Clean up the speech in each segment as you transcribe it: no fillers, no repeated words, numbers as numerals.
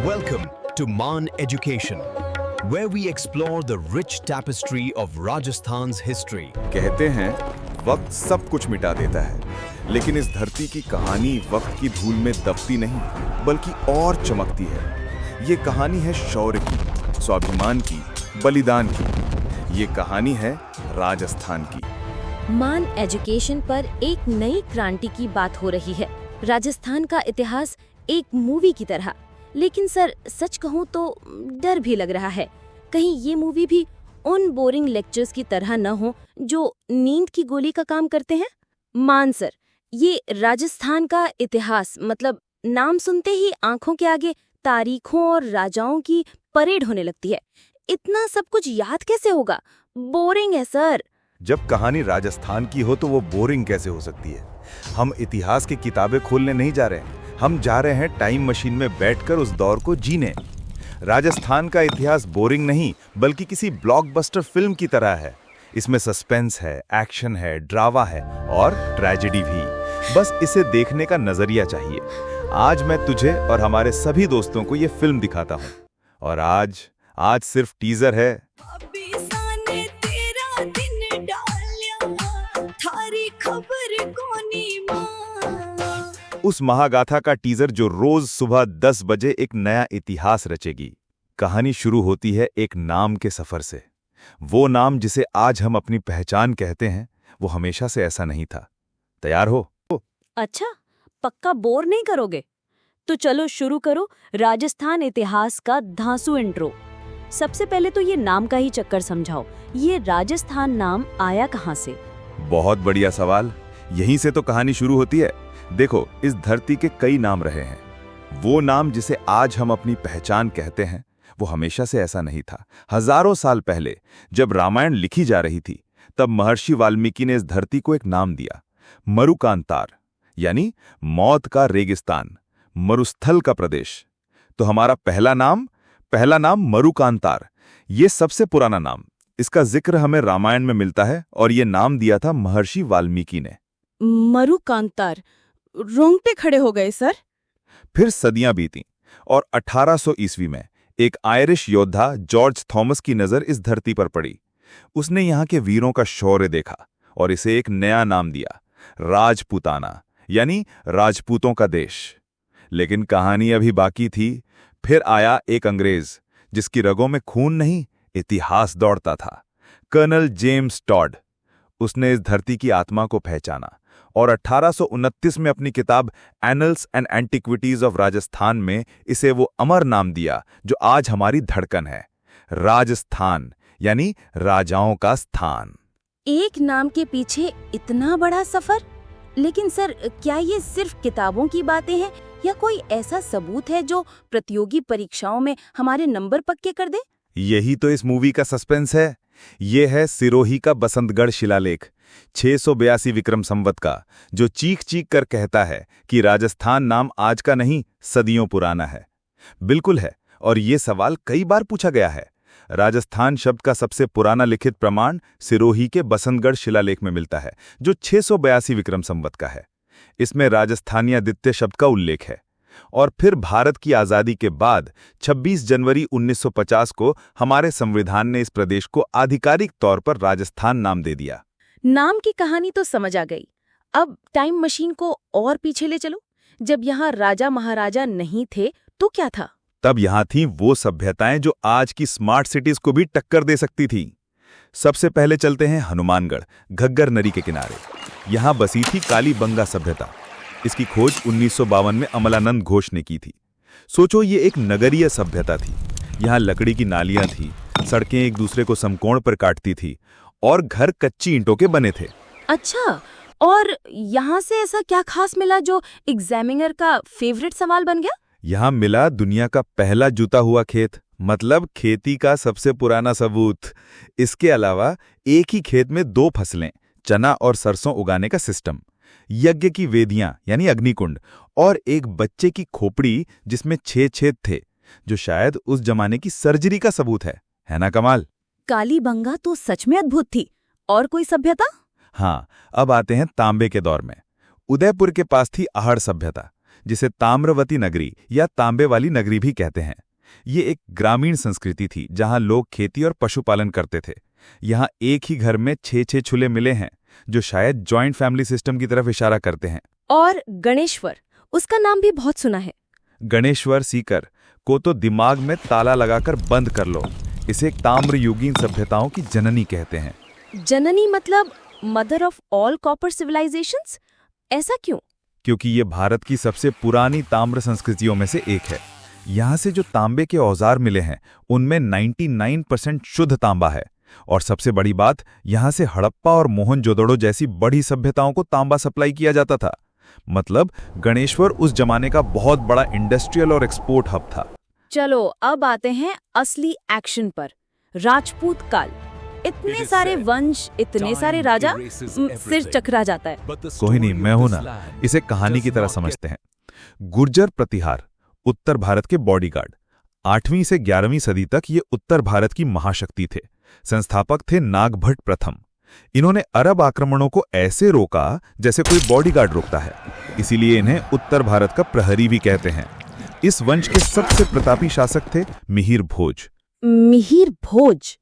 Welcome to Maan Education, where we explore the rich tapestry of Rajasthan's history. कहते हैं वक्त सब कुछ मिटा देता है, लेकिन इस धरती की कहानी वक्त की धूल में दबती नहीं बल्कि और चमकती है। ये कहानी है शौर्य की, स्वाभिमान की, बलिदान की। ये कहानी है राजस्थान की। मान एजुकेशन पर एक नई क्रांति की बात हो रही है। राजस्थान का इतिहास एक मूवी की तरह। लेकिन सर, सच कहूँ तो डर भी लग रहा है, कहीं ये मूवी भी उन बोरिंग लेक्चर्स की तरह न हो जो नींद की गोली का काम करते हैं। मान सर, ये राजस्थान का इतिहास मतलब नाम सुनते ही आंखों के आगे तारीखों और राजाओं की परेड होने लगती है। इतना सब कुछ याद कैसे होगा? बोरिंग है सर। जब कहानी राजस्थान की हो तो वो बोरिंग कैसे हो सकती है? हम इतिहास की किताबें खोलने नहीं जा रहे हैं, हम जा रहे हैं टाइम मशीन में बैठकर उस दौर को जीने। राजस्थान का इतिहास बोरिंग नहीं बल्कि किसी ब्लॉकबस्टर फिल्म की तरह है। इसमें सस्पेंस है, एक्शन है, ड्रामा है और ट्रेजेडी भी। बस इसे देखने का नजरिया चाहिए। आज मैं तुझे और हमारे सभी दोस्तों को ये फिल्म दिखाता हूँ। और आज सिर्फ टीजर है। उस महागाथा का टीजर जो रोज सुबह 10 बजे एक नया इतिहास रचेगी। कहानी शुरू होती है एक नाम के सफर से। वो नाम जिसे आज हम अपनी पहचान कहते हैं, वो हमेशा से ऐसा नहीं था। तैयार हो? अच्छा, पक्का बोर नहीं करोगे? तो चलो शुरू करो राजस्थान इतिहास का धांसू इंट्रो। सबसे पहले तो ये नाम का ही चक्कर समझाओ। ये राजस्थान नाम आया कहाँ से? बहुत बढ़िया सवाल। यहीं से तो कहानी शुरू होती है। देखो, इस धरती के कई नाम रहे हैं। वो नाम जिसे आज हम अपनी पहचान कहते हैं, वो हमेशा से ऐसा नहीं था। हजारों साल पहले जब रामायण लिखी जा रही थी, तब महर्षि वाल्मीकि ने इस धरती को एक नाम दिया, मरुकांतार, यानी मौत का रेगिस्तान, मरुस्थल का प्रदेश। तो हमारा पहला नाम मरुकांतार। ये सबसे पुराना नाम। इसका जिक्र हमें रामायण में मिलता है और ये नाम दिया था महर्षि वाल्मीकि ने। मरुकांतार, रोंगटे खड़े हो गए सर। फिर सदियां बीती और 1800 ईस्वी में एक आयरिश योद्धा जॉर्ज थॉमस की नजर इस धरती पर पड़ी। उसने यहाँ के वीरों का शौर्य देखा और इसे एक नया नाम दिया, राजपूताना, यानी राजपूतों का देश। लेकिन कहानी अभी बाकी थी। फिर आया एक अंग्रेज जिसकी रगों में खून नहीं, इतिहास दौड़ता था, कर्नल जेम्स टॉड। उसने इस धरती की आत्मा को पहचाना और 1829 में अपनी किताब annuls and antiquities of Rajasthan में इसे वो अमर नाम दिया जो आज हमारी धड़कन है, राजस्थान, यानी राजाओं का स्थान। एक नाम के पीछे इतना बड़ा सफर। लेकिन सर, क्या ये सिर्फ किताबों की बातें हैं या कोई ऐसा सबूत है जो प्रतियोगी परीक्षाओं में हमारे नंबर पक्के कर दे? यही तो इस मूवी का सस्पेंस है। ये है सिरोही का बसंतगढ़ शिलालेख 682 विक्रम संवत का, जो चीख चीख कर कहता है कि राजस्थान नाम आज का नहीं, सदियों पुराना है। बिल्कुल है, और ये सवाल कई बार पूछा गया है। राजस्थान शब्द का सबसे पुराना लिखित प्रमाण सिरोही के बसंतगढ़ शिलालेख में मिलता है, जो 682 विक्रम संवत का है। इसमें राजस्थानियादित्य शब्द का उल्लेख है। और फिर भारत की आजादी के बाद 26 जनवरी 1950 को हमारे संविधान ने इस प्रदेश को आधिकारिक तौर पर राजस्थान नाम दे दिया। नाम की कहानी तो समझ आ गई। अब टाइम मशीन को और पीछे ले चलो। जब यहाँ राजा महाराजा नहीं थे तो क्या था? तब यहाँ थी वो सभ्यताएं जो आज की स्मार्ट सिटीज को भी टक्कर दे सकती थी। सबसे पहले चलते हैं हनुमानगढ़, घग्गर नदी के किनारे। यहाँ बसी थी कालीबंगा सभ्यता। इसकी खोज 1952 में अमलानंद घोष ने की थी। सोचो, ये एक नगरीय सभ्यता थी। यहाँ लकड़ी की नालियां थी, सड़कें एक दूसरे को समकोण पर काटती थी और घर कच्ची ईंटों के बने थे। अच्छा, और यहाँ से ऐसा क्या खास मिला जो एग्जामिनर का फेवरेट सवाल बन गया? यहाँ मिला दुनिया का पहला जुता हुआ खेत, मतलब खेती का सबसे पुराना सबूत। इसके अलावा एक ही खेत में 2 फसलें, चना और सरसों उगाने का सिस्टम, यज्ञ की वेदियां यानी अग्निकुंड, और एक बच्चे की खोपड़ी जिसमें 6 छेद थे, जो शायद उस जमाने की सर्जरी का सबूत है ना कमाल? कालीबंगा तो सच में अद्भुत थी। और कोई सभ्यता? हाँ, अब आते हैं तांबे के दौर में। उदयपुर के पास थी आहड़ सभ्यता, जिसे ताम्रवती नगरी या तांबे वाली नगरी भी कहते हैं। ये एक ग्रामीण संस्कृति थी जहां लोग खेती और पशुपालन करते थे। यहाँ एक ही घर में 6-6 चूल्हे मिले हैं, जो शायद जॉइंट फैमिली सिस्टम की तरफ इशारा करते हैं। और गणेश्वर, उसका नाम भी बहुत सुना है। गणेश्वर सीकर को तो दिमाग में ताला लगाकर बंद कर लो। इसे ताम्रयुगीन सभ्यताओं की जननी कहते हैं। जननी मतलब mother of all copper civilizations? ऐसा क्यों? क्योंकि ये भारत की सबसे पुरानी ताम्र संस्कृतियों में से एक है। यहाँ से जो तांबे के औजार मिले हैं उनमें 99% शुद्ध तांबा है। और सबसे बड़ी बात, यहाँ से हड़प्पा और मोहनजोदड़ो जैसी बड़ी सभ्यताओं को तांबा सप्लाई किया जाता था। मतलब गणेश्वर उस जमाने का बहुत बड़ा इंडस्ट्रियल और एक्सपोर्ट हब था। चलो अब आते हैं असली एक्शन पर। राजपूत काल, इतने सारे वंश, इतने सारे राजा, सिर चकरा जाता है। कोई नहीं, मैं हूं ना। इसे कहानी की तरह समझते हैं। गुर्जर प्रतिहार उत्तर भारत के बॉडीगार्ड। 8वीं से 11वीं सदी तक ये उत्तर भारत की महाशक्ति थे। संस्थापक थे नागभट्ट प्रथम। इन्होंने अरब आक्रमणों को ऐसे रोका जैसे कोई बॉडीगार्ड रोकता है। इसीलिए इन्हें उत्तर भारत का प्रहरी भी कहते हैं। इस वंश के सबसे प्रतापी शासक थे मिहिर भोज। मिहिर भोज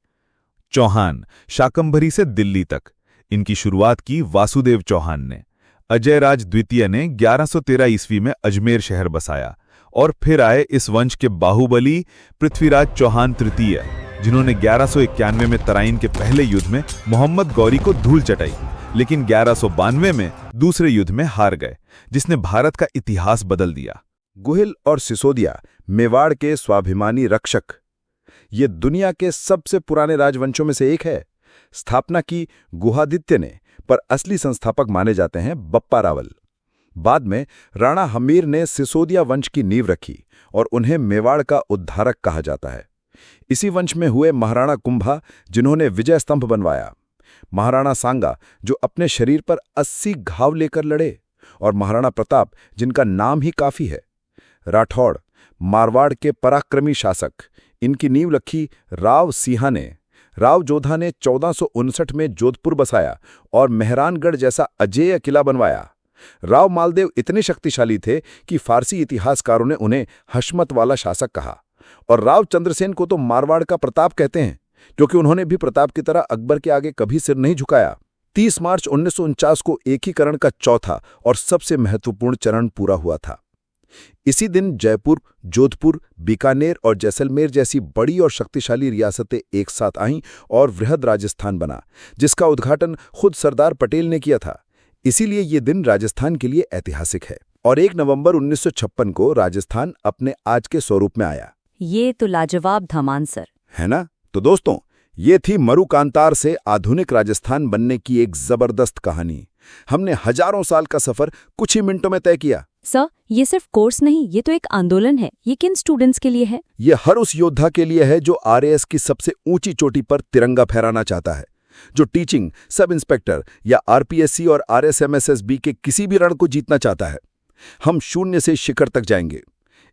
चौहान, शाकंभरी से दिल्ली तक। इनकी शुरुआत की वासुदेव चौहान ने। अजयराज द्वितीय ने 1113 ईस्वी में अजमेर शहर बसाया। और फिर आए इस वंश के बाहुबली पृथ्वीराज चौहान तृतीय, जिन्होंने 1191 में तराइन के पहले युद्ध में मोहम्मद गौरी को धूल चटाई, लेकिन 1192 में दूसरे युद्ध में हार गए, जिसने भारत का इतिहास बदल दिया। गुहिल और सिसोदिया मेवाड़ के स्वाभिमानी रक्षक। ये दुनिया के सबसे पुराने राजवंशों में से एक है। स्थापना की गुहादित्य ने, पर असली संस्थापक माने जाते हैं बप्पा रावल। बाद में राणा हमीर ने सिसोदिया वंश की नींव रखी और उन्हें मेवाड़ का उद्धारक कहा जाता है। इसी वंश में हुए महाराणा कुंभा, जिन्होंने विजय स्तंभ बनवाया। महाराणा सांगा, जो अपने शरीर पर 80 घाव लेकर लड़े। और महाराणा प्रताप, जिनका नाम ही काफी है। राठौड़, मारवाड़ के पराक्रमी शासक। इनकी नींव रखी राव सिंहा ने। राव जोधा ने 1459 में जोधपुर बसाया और मेहरानगढ़ जैसा अजेय किला बनवाया। राव मालदेव इतने शक्तिशाली थे कि फारसी इतिहासकारों ने उन्हें हशमत वाला शासक कहा। और राव चंद्रसेन को तो मारवाड़ का प्रताप कहते हैं, क्योंकि उन्होंने भी प्रताप की तरह अकबर के आगे कभी सिर नहीं झुकाया। 30 मार्च 1949 को एकीकरण का चौथा और सबसे महत्वपूर्ण चरण पूरा हुआ था। इसी दिन जयपुर, जोधपुर, बीकानेर और जैसलमेर जैसी बड़ी और शक्तिशाली रियासतें एक साथ आईं और वृहद राजस्थान बना, जिसका उद्घाटन खुद सरदार पटेल ने किया था। इसीलिए ये दिन राजस्थान के लिए ऐतिहासिक है। और 1 नवंबर 1956 को राजस्थान अपने आज के स्वरूप में आया। ये तो लाजवाब था मानसर, है ना? तो दोस्तों, ये थी मरुकांतार से आधुनिक राजस्थान बनने की एक जबरदस्त कहानी। हमने हजारों साल का सफर कुछ ही मिनटों में तय किया। सर, ये सिर्फ कोर्स नहीं, ये तो एक आंदोलन है। ये किन स्टूडेंट्स के लिए है? ये हर उस योद्धा के लिए है जो आरएएस की सबसे ऊंची चोटी पर तिरंगा फहराना चाहता है, जो टीचिंग, सब इंस्पेक्टर या आरपीएससी और आरएसएमएसएसबी के किसी भी रण को जीतना चाहता है। हम शून्य से शिखर तक जाएंगे।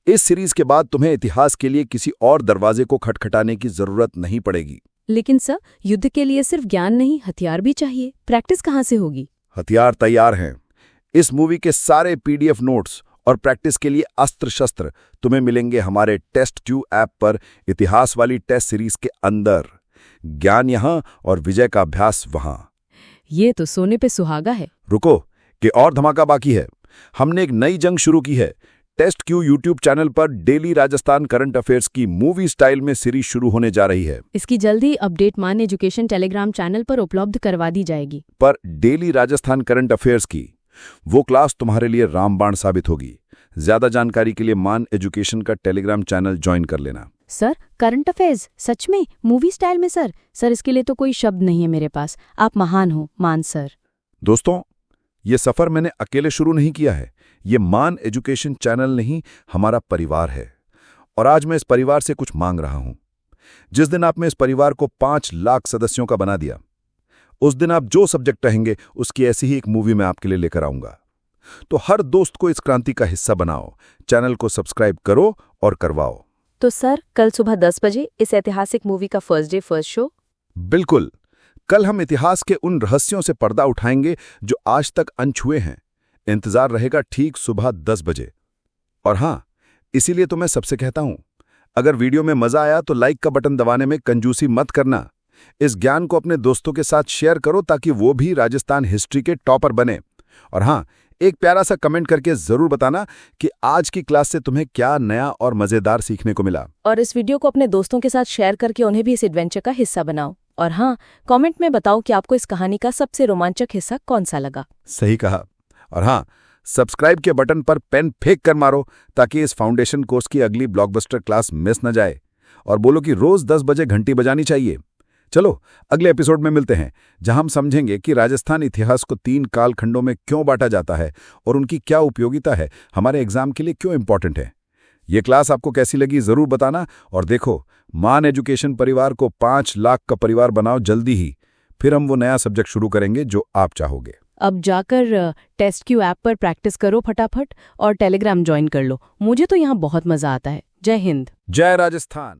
इस सीरीज के बाद तुम्हें इतिहास के लिए किसी और दरवाजे को खटखटाने की जरूरत नहीं पड़ेगी। लेकिन सर, युद्ध के लिए सिर्फ ज्ञान नहीं, हथियार भी चाहिए। प्रैक्टिस कहाँ से होगी? हथियार तैयार हैं। इस मूवी के सारे पीडीएफ नोट्स और प्रैक्टिस के लिए अस्त्र शस्त्र तुम्हें मिलेंगे हमारे टेस्ट ट्यूब ऐप पर, इतिहास वाली टेस्ट सीरीज के अंदर। ज्ञान यहां और विजय का अभ्यास वहां। ये तो सोने पे सुहागा है। रुको, कि और धमाका बाकी है। हमने एक नई जंग शुरू की है। टेस्ट क्यू यूट्यूब चैनल पर डेली राजस्थान करंट अफेयर्स की मूवी स्टाइल में सीरीज शुरू होने जा रही है। इसकी जल्दी अपडेट मान एजुकेशन टेलीग्राम चैनल पर उपलब्ध करवा दी जाएगी। पर डेली राजस्थान करंट अफेयर्स की वो क्लास तुम्हारे लिए रामबाण साबित होगी। ज्यादा जानकारी के लिए मान एजुकेशन का टेलीग्राम चैनल ज्वाइन कर लेना। सर, करंट अफेयर्स सच में मूवी स्टाइल में? सर, इसके लिए तो कोई शब्द नहीं है मेरे पास। आप महान हो मान सर। दोस्तों, ये सफर मैंने अकेले शुरू नहीं किया है। ये मान एजुकेशन चैनल नहीं, हमारा परिवार है। और आज मैं इस परिवार से कुछ मांग रहा हूं। जिस दिन आपने इस परिवार को 5 लाख सदस्यों का बना दिया, उस दिन आप जो सब्जेक्ट कहेंगे उसकी ऐसी ही एक मूवी मैं आपके लिए लेकर आऊंगा। तो हर दोस्त को इस क्रांति का हिस्सा बनाओ, चैनल को सब्सक्राइब करो और करवाओ। तो सर, कल सुबह 10 बजे इस ऐतिहासिक मूवी का फर्स्ट डे फर्स्ट शो? बिल्कुल। कल हम इतिहास के उन रहस्यों से पर्दा उठाएंगे जो आज तक अनछुए हैं। इंतजार रहेगा ठीक सुबह 10 बजे। और हाँ, इसीलिए तो मैं सबसे कहता हूं, अगर वीडियो में मजा आया तो लाइक का बटन दबाने में कंजूसी मत करना। इस ज्ञान को अपने दोस्तों के साथ शेयर करो ताकि वो भी राजस्थान हिस्ट्री के टॉपर बने। और हाँ, एक प्यारा सा कमेंट करके जरूर बताना कि आज की क्लास से तुम्हें क्या नया और मजेदार सीखने को मिला। और इस वीडियो को अपने दोस्तों के साथ शेयर करके उन्हें भी इस एडवेंचर का हिस्सा बनाओ। और हाँ, कमेंट में बताओ कि आपको इस कहानी का सबसे रोमांचक हिस्सा कौन सा लगा। सही कहा। और हाँ, सब्सक्राइब के बटन पर पेन फेंक कर मारो ताकि इस फाउंडेशन कोर्स की अगली ब्लॉकबस्टर क्लास मिस न जाए। और बोलो कि रोज 10 बजे घंटी बजानी चाहिए। चलो अगले एपिसोड में मिलते हैं, जहां हम समझेंगे कि राजस्थान इतिहास को 3 कालखंडों में क्यों बांटा जाता है और उनकी क्या उपयोगिता है, हमारे एग्जाम के लिए क्यों इंपॉर्टेंट है। ये क्लास आपको कैसी लगी जरूर बताना। और देखो, मान एजुकेशन परिवार को 5 लाख का परिवार बनाओ जल्दी ही। फिर हम वो नया सब्जेक्ट शुरू करेंगे जो आप चाहोगे। अब जाकर टेस्ट क्यू ऐप पर प्रैक्टिस करो फटाफट और टेलीग्राम ज्वाइन कर लो। मुझे तो यहाँ बहुत मजा आता है। जय हिंद। जय राजस्थान।